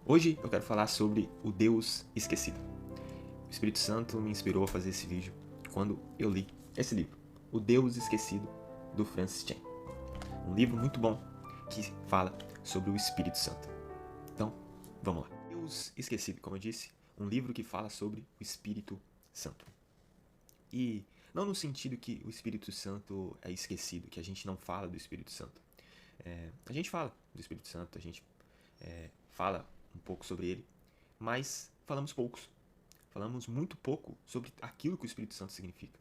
Hoje eu quero falar sobre o Deus esquecido. O Espírito Santo me inspirou a fazer esse vídeo quando eu li esse livro, O Deus Esquecido, do Francis Chan. Um livro muito bom que fala sobre o Espírito Santo. Então, vamos lá. Deus Esquecido, como eu disse, um livro que fala sobre o Espírito Santo. E não no sentido que o Espírito Santo é esquecido, que a gente não fala do Espírito Santo. A gente fala do Espírito Santo, a gente fala um pouco sobre ele, mas falamos poucos. Falamos muito pouco sobre aquilo que o Espírito Santo significa.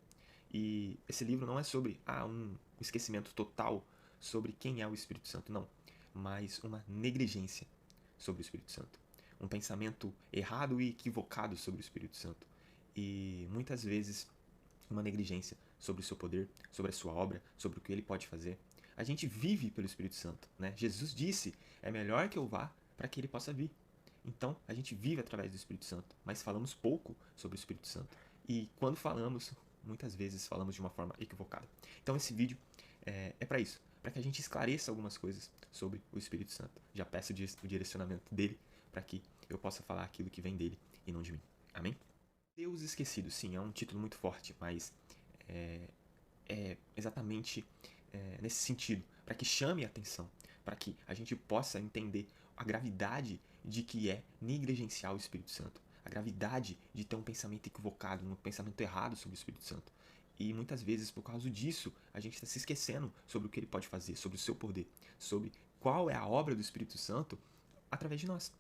E esse livro não é sobre um esquecimento total sobre quem é o Espírito Santo, não. Mas uma negligência sobre o Espírito Santo. Um pensamento errado e equivocado sobre o Espírito Santo. E muitas vezes uma negligência sobre o seu poder, sobre a sua obra, sobre o que ele pode fazer. A gente vive pelo Espírito Santo, né? Jesus disse: é melhor que eu vá para que ele possa vir. Então, a gente vive através do Espírito Santo, mas falamos pouco sobre o Espírito Santo. E quando falamos, muitas vezes falamos de uma forma equivocada. Então, esse vídeo é para isso, para que a gente esclareça algumas coisas sobre o Espírito Santo. Já peço o direcionamento dele para que eu possa falar aquilo que vem dele e não de mim. Amém? Deus Esquecido, sim, é um título muito forte, mas é exatamente nesse sentido, para que chame a atenção, para que a gente possa entender a gravidade de que é negligenciar o Espírito Santo, a gravidade de ter um pensamento equivocado, um pensamento errado sobre o Espírito Santo. E muitas vezes, por causa disso, a gente está se esquecendo sobre o que ele pode fazer, sobre o seu poder, sobre qual é a obra do Espírito Santo através de nós.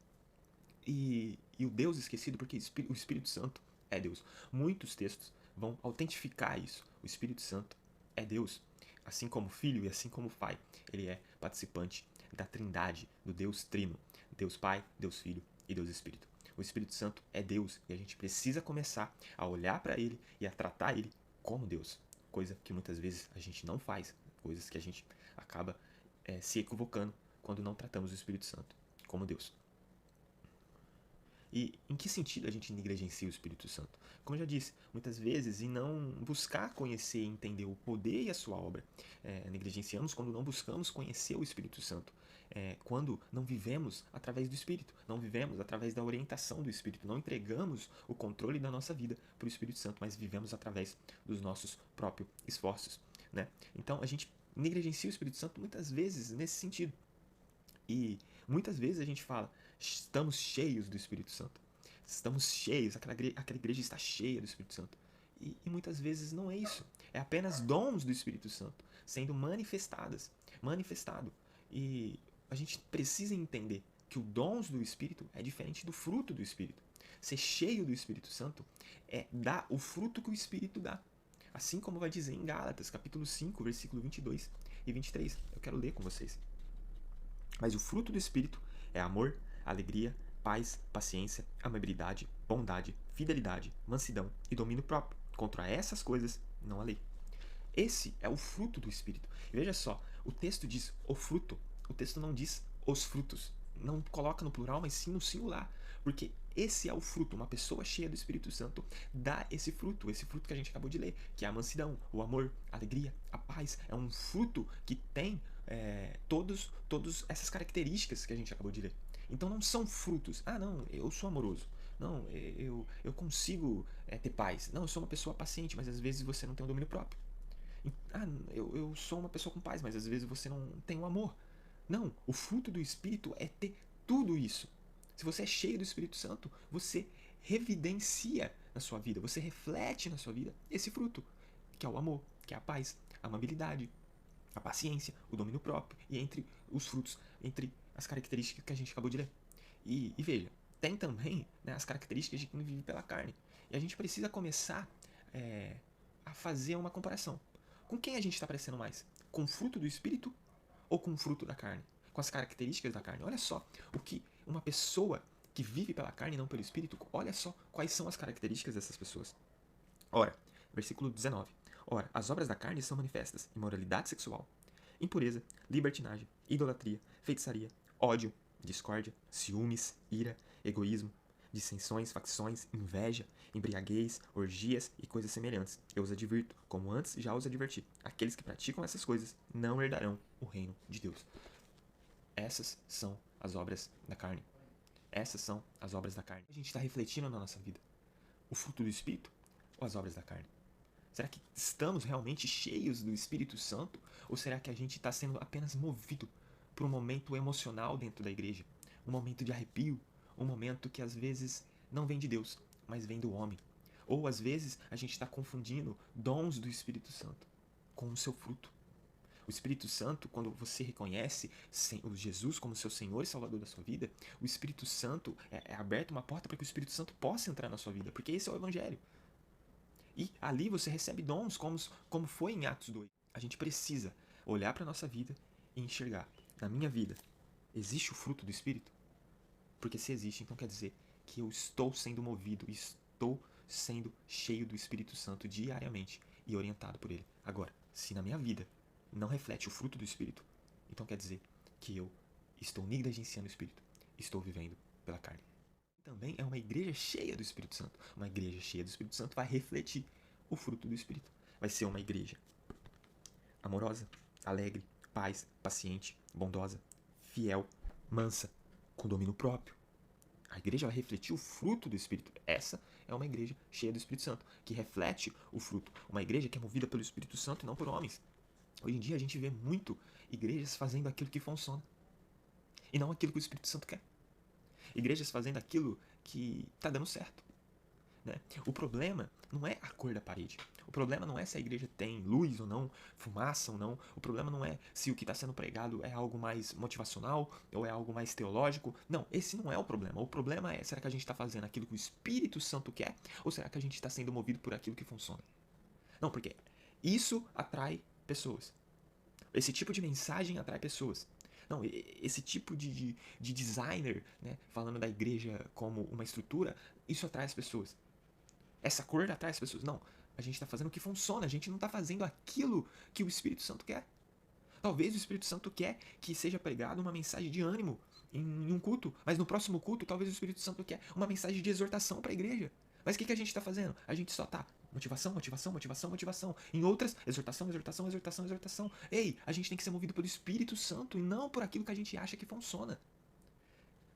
E o Deus esquecido, porque o Espírito Santo é Deus. Muitos textos vão autentificar isso. O Espírito Santo é Deus. Assim como Filho e assim como Pai. Ele é participante da Trindade, do Deus Trino. Deus Pai, Deus Filho e Deus Espírito. O Espírito Santo é Deus e a gente precisa começar a olhar para ele e a tratar ele como Deus. Coisa que muitas vezes a gente não faz. Coisas que a gente acaba se equivocando quando não tratamos o Espírito Santo como Deus. E em que sentido a gente negligencia o Espírito Santo? Como eu já disse, muitas vezes em não buscar conhecer e entender o poder e a sua obra. Negligenciamos quando não buscamos conhecer o Espírito Santo. Quando não vivemos através do Espírito, não vivemos através da orientação do Espírito, não entregamos o controle da nossa vida para o Espírito Santo, mas vivemos através dos nossos próprios esforços. Né? Então a gente negligencia o Espírito Santo muitas vezes nesse sentido. E muitas vezes a gente fala, estamos cheios do Espírito Santo. Estamos cheios, aquela igreja está cheia do Espírito Santo. E muitas vezes não é isso. É apenas dons do Espírito Santo sendo manifestado. E a gente precisa entender que o dons do Espírito é diferente do fruto do Espírito. Ser cheio do Espírito Santo é dar o fruto que o Espírito dá. Assim como vai dizer em Gálatas, capítulo 5, versículo 22 e 23. Eu quero ler com vocês. Mas o fruto do Espírito é amor, alegria, paz, paciência, amabilidade, bondade, fidelidade, mansidão e domínio próprio. Contra essas coisas não há lei. Esse é o fruto do Espírito. E veja só, o texto diz o fruto, o texto não diz os frutos. Não coloca no plural, mas sim no singular. Porque esse é o fruto. Uma pessoa cheia do Espírito Santo dá esse fruto que a gente acabou de ler, que é a mansidão, o amor, a alegria, a paz. É um fruto que tem todas essas características que a gente acabou de ler. Então não são frutos. Ah, não, eu sou amoroso. Não, eu consigo ter paz. Não, eu sou uma pessoa paciente, mas às vezes você não tem o domínio próprio. Ah, eu sou uma pessoa com paz, mas às vezes você não tem o amor. Não, o fruto do Espírito é ter tudo isso. Se você é cheio do Espírito Santo, você revidencia na sua vida, você reflete na sua vida esse fruto, que é o amor, que é a paz, a amabilidade, a paciência, o domínio próprio, e entre os frutos, entre as características que a gente acabou de ler. E veja, tem também, né, as características de quem vive pela carne. E a gente precisa começar a fazer uma comparação. Com quem a gente está parecendo mais? Com o fruto do Espírito ou com o fruto da carne? Com as características da carne? Olha só o que uma pessoa que vive pela carne e não pelo Espírito, olha só quais são as características dessas pessoas. Ora, versículo 19. Ora, as obras da carne são manifestas: imoralidade sexual, impureza, libertinagem, idolatria, feitiçaria, ódio, discórdia, ciúmes, ira, egoísmo, dissensões, facções, inveja, embriaguez, orgias e coisas semelhantes. Eu os advirto, como antes já os adverti. Aqueles que praticam essas coisas não herdarão o reino de Deus. Essas são as obras da carne. Essas são as obras da carne. A gente está refletindo na nossa vida o fruto do Espírito ou as obras da carne? Será que estamos realmente cheios do Espírito Santo? Ou será que a gente está sendo apenas movido por um momento emocional dentro da igreja? Um momento de arrepio? Um momento que às vezes não vem de Deus, mas vem do homem? Ou às vezes a gente está confundindo dons do Espírito Santo com o seu fruto. O Espírito Santo, quando você reconhece o Jesus como seu Senhor e Salvador da sua vida, o Espírito Santo é aberta uma porta para que o Espírito Santo possa entrar na sua vida, porque esse é o Evangelho. E ali você recebe dons, como foi em Atos 2. A gente precisa olhar para a nossa vida e enxergar. Na minha vida, existe o fruto do Espírito? Porque se existe, então quer dizer que eu estou sendo movido, estou sendo cheio do Espírito Santo diariamente e orientado por ele. Agora, se na minha vida não reflete o fruto do Espírito, então quer dizer que eu estou negligenciando o Espírito, estou vivendo pela carne. Também é uma igreja cheia do Espírito Santo. Uma igreja cheia do Espírito Santo vai refletir o fruto do Espírito. Vai ser uma igreja amorosa, alegre, paz, paciente, bondosa, fiel, mansa, com domínio próprio. A igreja vai refletir o fruto do Espírito. Essa é uma igreja cheia do Espírito Santo, que reflete o fruto. Uma igreja que é movida pelo Espírito Santo e não por homens. Hoje em dia a gente vê muito igrejas fazendo aquilo que funciona e não aquilo que o Espírito Santo quer. Igrejas fazendo aquilo que está dando certo. Né? O problema não é a cor da parede. O problema não é se a igreja tem luz ou não, fumaça ou não. O problema não é se o que está sendo pregado é algo mais motivacional ou é algo mais teológico. Não, esse não é o problema. O problema é, será que a gente está fazendo aquilo que o Espírito Santo quer ou será que a gente está sendo movido por aquilo que funciona? Não, porque isso atrai pessoas. Esse tipo de mensagem atrai pessoas. Não, esse tipo de designer, né, falando da igreja como uma estrutura, isso atrai as pessoas. Essa cor atrai as pessoas. Não, a gente está fazendo o que funciona, a gente não está fazendo aquilo que o Espírito Santo quer. Talvez o Espírito Santo quer que seja pregado uma mensagem de ânimo em um culto, mas no próximo culto talvez o Espírito Santo quer uma mensagem de exortação para a igreja. Mas o que a gente está fazendo? A gente só está motivação, motivação, motivação, motivação. Em outras, exortação, exortação, exortação, exortação. Ei, a gente tem que ser movido pelo Espírito Santo e não por aquilo que a gente acha que funciona.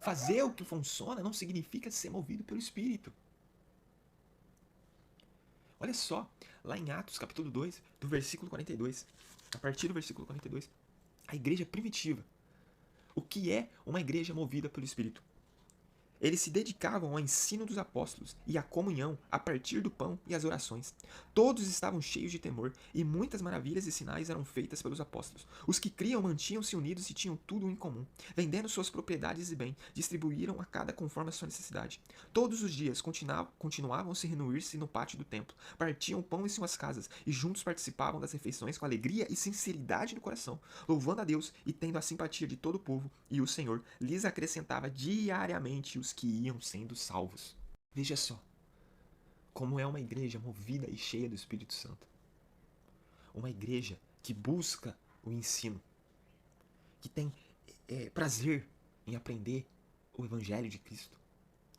Fazer o que funciona não significa ser movido pelo Espírito. Olha só, lá em Atos capítulo 2, do versículo 42, a partir do versículo 42, a igreja primitiva. O que é uma igreja movida pelo Espírito? Eles se dedicavam ao ensino dos apóstolos e à comunhão a partir do pão e as orações. Todos estavam cheios de temor e muitas maravilhas e sinais eram feitas pelos apóstolos. Os que criam mantinham-se unidos e tinham tudo em comum. Vendendo suas propriedades e bem, distribuíram a cada conforme a sua necessidade. Todos os dias continuavam a se reunir-se no pátio do templo, partiam pão em suas casas e juntos participavam das refeições com alegria e sinceridade do coração, louvando a Deus e tendo a simpatia de todo o povo, e o Senhor lhes acrescentava diariamente os que iam sendo salvos. Veja só como é uma igreja movida e cheia do Espírito Santo. Uma igreja que busca o ensino, que tem prazer em aprender o Evangelho de Cristo,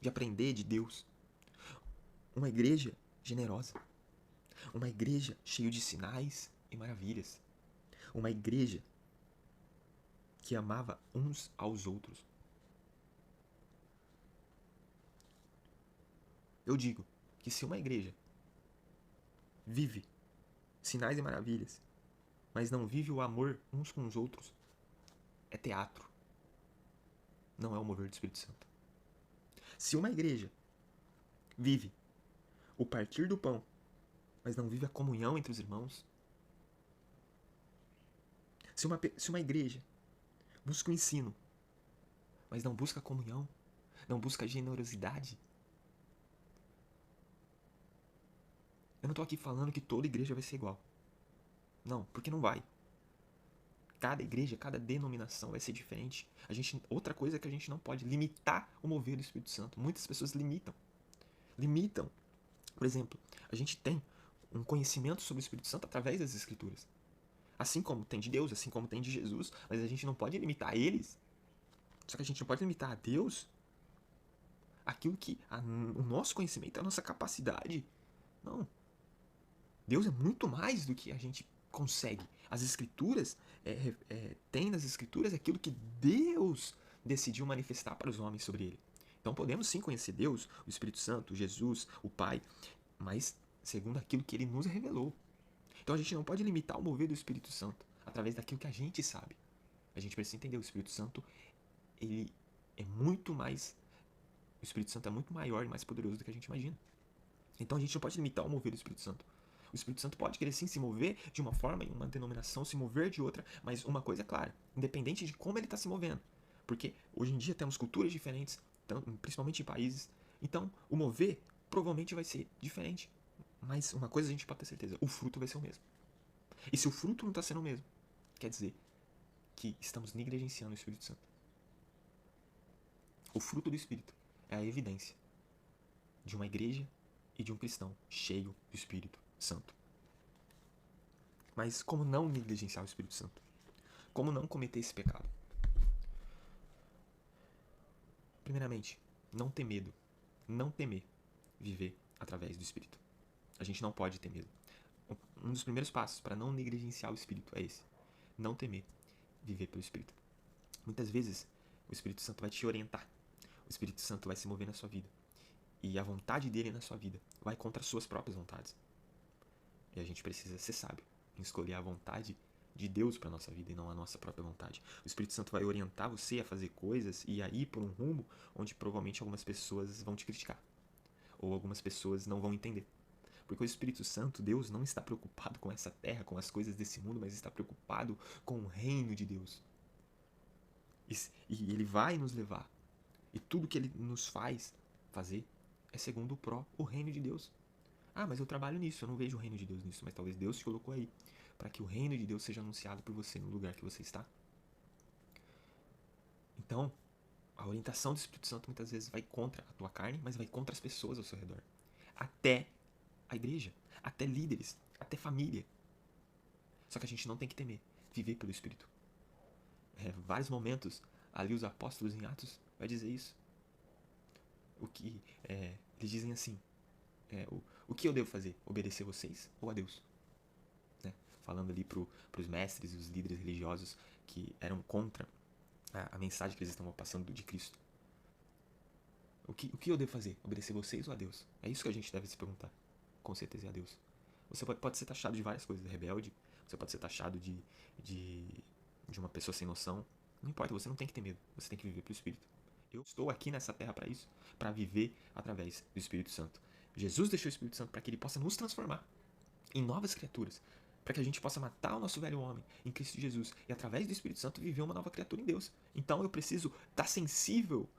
de aprender de Deus. Uma igreja generosa. Uma igreja cheia de sinais e maravilhas. Uma igreja que amava uns aos outros. Eu digo que se uma igreja vive sinais e maravilhas, mas não vive o amor uns com os outros, é teatro. Não é o mover do Espírito Santo. Se uma igreja vive o partir do pão, mas não vive a comunhão entre os irmãos, se uma igreja busca o ensino, mas não busca a comunhão, não busca a generosidade, eu não estou aqui falando que toda igreja vai ser igual. Não, porque não vai. Cada igreja, cada denominação vai ser diferente. Outra coisa é que a gente não pode limitar o mover do Espírito Santo. Muitas pessoas limitam. Por exemplo, a gente tem um conhecimento sobre o Espírito Santo através das Escrituras. Assim como tem de Deus, assim como tem de Jesus, mas a gente não pode limitar eles. Só que a gente não pode limitar a Deus aquilo que o nosso conhecimento, a nossa capacidade. Não. Deus é muito mais do que a gente consegue. As Escrituras tem nas Escrituras aquilo que Deus decidiu manifestar para os homens sobre ele. Então podemos sim conhecer Deus, o Espírito Santo, Jesus, o Pai, mas segundo aquilo que ele nos revelou. Então a gente não pode limitar o mover do Espírito Santo através daquilo que a gente sabe. A gente precisa entender, o Espírito Santo, ele é muito mais, o Espírito Santo é muito maior e mais poderoso do que a gente imagina. Então a gente não pode limitar o mover do Espírito Santo. O Espírito Santo pode querer sim se mover de uma forma, em uma denominação, se mover de outra, mas uma coisa é clara, independente de como ele está se movendo. Porque hoje em dia temos culturas diferentes, principalmente em países, então o mover provavelmente vai ser diferente. Mas uma coisa a gente pode ter certeza, o fruto vai ser o mesmo. E se o fruto não está sendo o mesmo, quer dizer que estamos negligenciando o Espírito Santo. O fruto do Espírito é a evidência de uma igreja e de um cristão cheio do Espírito Santo. Mas como não negligenciar o Espírito Santo? Como não cometer esse pecado? Primeiramente, não ter medo. Não temer viver através do Espírito. A gente não pode ter medo. Um dos primeiros passos para não negligenciar o Espírito é esse. Não temer viver pelo Espírito. Muitas vezes o Espírito Santo vai te orientar. O Espírito Santo vai se mover na sua vida. E a vontade dele na sua vida vai contra as suas próprias vontades. E a gente precisa ser sábio em escolher a vontade de Deus para a nossa vida e não a nossa própria vontade. O Espírito Santo vai orientar você a fazer coisas e a ir por um rumo onde provavelmente algumas pessoas vão te criticar. Ou algumas pessoas não vão entender. Porque o Espírito Santo, Deus, não está preocupado com essa terra, com as coisas desse mundo, mas está preocupado com o reino de Deus. E ele vai nos levar. E tudo que ele nos faz fazer é segundo o reino de Deus. Ah, mas eu trabalho nisso, eu não vejo o reino de Deus nisso, mas talvez Deus te colocou aí para que o reino de Deus seja anunciado por você no lugar que você está. Então, a orientação do Espírito Santo muitas vezes vai contra a tua carne, mas vai contra as pessoas ao seu redor. Até a igreja, até líderes, até família. Só que a gente não tem que temer viver pelo Espírito. Vários momentos, ali os apóstolos em Atos vai dizer isso. Eles dizem assim, o que eu devo fazer? Obedecer vocês ou a Deus? Né? Falando ali para os mestres e os líderes religiosos que eram contra a mensagem que eles estavam passando de Cristo. O que eu devo fazer? Obedecer vocês ou a Deus? É isso que a gente deve se perguntar. Com certeza é a Deus. Você pode ser taxado de várias coisas, rebelde, você pode ser taxado de uma pessoa sem noção. Não importa, você não tem que ter medo, você tem que viver pelo Espírito. Eu estou aqui nessa terra para isso, para viver através do Espírito Santo. Jesus deixou o Espírito Santo para que ele possa nos transformar em novas criaturas, para que a gente possa matar o nosso velho homem em Cristo Jesus e através do Espírito Santo viver uma nova criatura em Deus. Então eu preciso estar sensível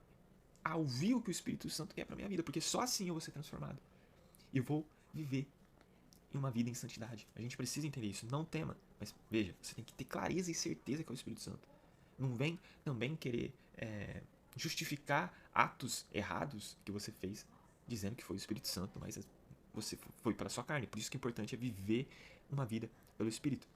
a ouvir o que o Espírito Santo quer para minha vida, porque só assim eu vou ser transformado. E eu vou viver em uma vida em santidade. A gente precisa entender isso. Não tema, mas veja, você tem que ter clareza e certeza que é o Espírito Santo. Não vem também querer justificar atos errados que você fez dizendo que foi o Espírito Santo, mas você foi para a sua carne. Por isso que o importante é viver uma vida pelo Espírito.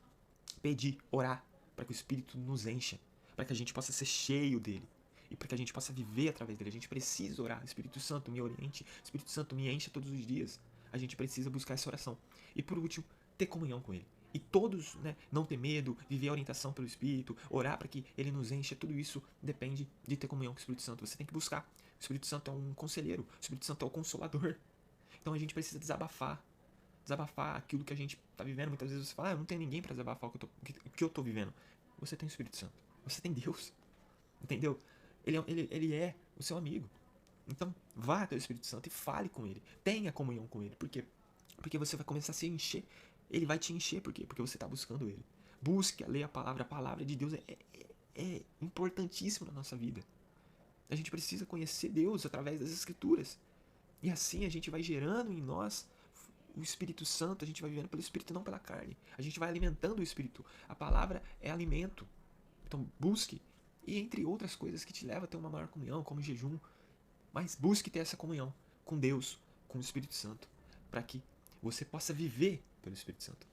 Pedir, orar, para que o Espírito nos encha, para que a gente possa ser cheio dele e para que a gente possa viver através dele. A gente precisa orar. Espírito Santo, me oriente. Espírito Santo, me encha todos os dias. A gente precisa buscar essa oração. E por último, ter comunhão com ele. E todos, não ter medo, viver a orientação pelo Espírito, orar para que ele nos encha, tudo isso depende de ter comunhão com o Espírito Santo. Você tem que buscar. O Espírito Santo é um conselheiro, o Espírito Santo é o consolador. Então a gente precisa desabafar aquilo que a gente está vivendo. Muitas vezes você fala, eu não tenho ninguém para desabafar o que eu estou vivendo. Você tem o Espírito Santo, você tem Deus, entendeu? Ele é o seu amigo. Então vá até o Espírito Santo e fale com ele, tenha comunhão com ele. Por quê? Porque você vai começar a se encher. Ele vai te encher, por quê? Porque você está buscando ele. Busque ler a palavra de Deus é importantíssimo na nossa vida. A gente precisa conhecer Deus através das Escrituras. E assim a gente vai gerando em nós o Espírito Santo, a gente vai vivendo pelo Espírito e não pela carne. A gente vai alimentando o Espírito. A palavra é alimento. Então busque. E entre outras coisas que te levam a ter uma maior comunhão, como jejum. Mas busque ter essa comunhão com Deus, com o Espírito Santo, para que você possa viver pelo Espírito Santo.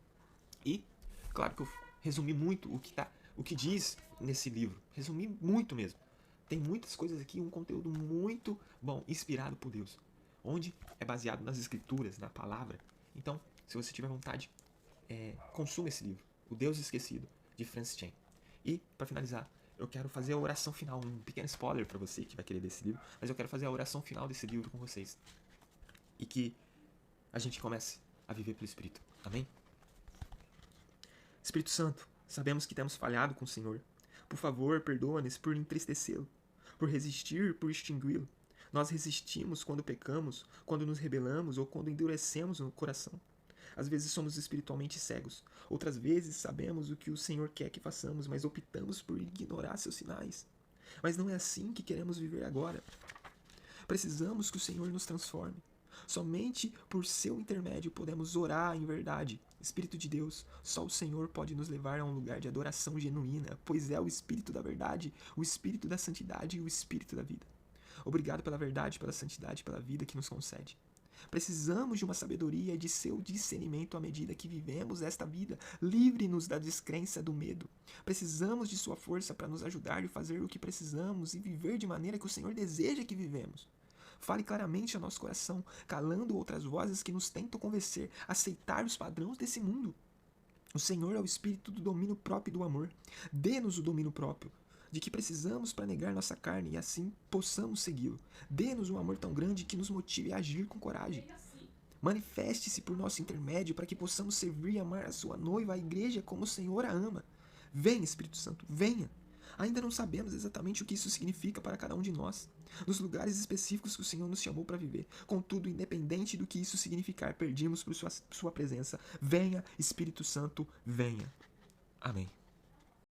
E, claro que eu resumi muito o que diz nesse livro. Resumi muito mesmo. Tem muitas coisas aqui, um conteúdo muito bom, inspirado por Deus, onde é baseado nas Escrituras, na palavra. Então, se você tiver vontade, consuma esse livro, O Deus Esquecido, de Francis Chan. E, para finalizar, eu quero fazer a oração final, um pequeno spoiler para você que vai querer ler esse livro, mas eu quero fazer a oração final desse livro com vocês. E que a gente comece a viver pelo Espírito. Amém? Espírito Santo, sabemos que temos falhado com o Senhor. Por favor, perdoa-nos por entristecê-lo, por resistir, por extingui-lo. Nós resistimos quando pecamos, quando nos rebelamos ou quando endurecemos o coração. Às vezes somos espiritualmente cegos. Outras vezes sabemos o que o Senhor quer que façamos, mas optamos por ignorar seus sinais. Mas não é assim que queremos viver agora. Precisamos que o Senhor nos transforme. Somente por seu intermédio podemos orar em verdade. Espírito de Deus, só o Senhor pode nos levar a um lugar de adoração genuína, pois é o Espírito da verdade, o Espírito da santidade e o Espírito da vida. Obrigado pela verdade, pela santidade e pela vida que nos concede. Precisamos de uma sabedoria e de seu discernimento à medida que vivemos esta vida. Livre-nos da descrença, do medo. Precisamos de sua força para nos ajudar e fazer o que precisamos e viver de maneira que o Senhor deseja que vivemos. Fale claramente ao nosso coração, calando outras vozes que nos tentam convencer a aceitar os padrões desse mundo. O Senhor é o Espírito do domínio próprio e do amor. Dê-nos o domínio próprio, de que precisamos para negar nossa carne e assim possamos segui-lo. Dê-nos um amor tão grande que nos motive a agir com coragem. Manifeste-se por nosso intermédio para que possamos servir e amar a sua noiva, a igreja, como o Senhor a ama. Venha, Espírito Santo, venha. Ainda não sabemos exatamente o que isso significa para cada um de nós, nos lugares específicos que o Senhor nos chamou para viver. Contudo, independente do que isso significar, pedimos por sua presença. Venha, Espírito Santo, venha. Amém.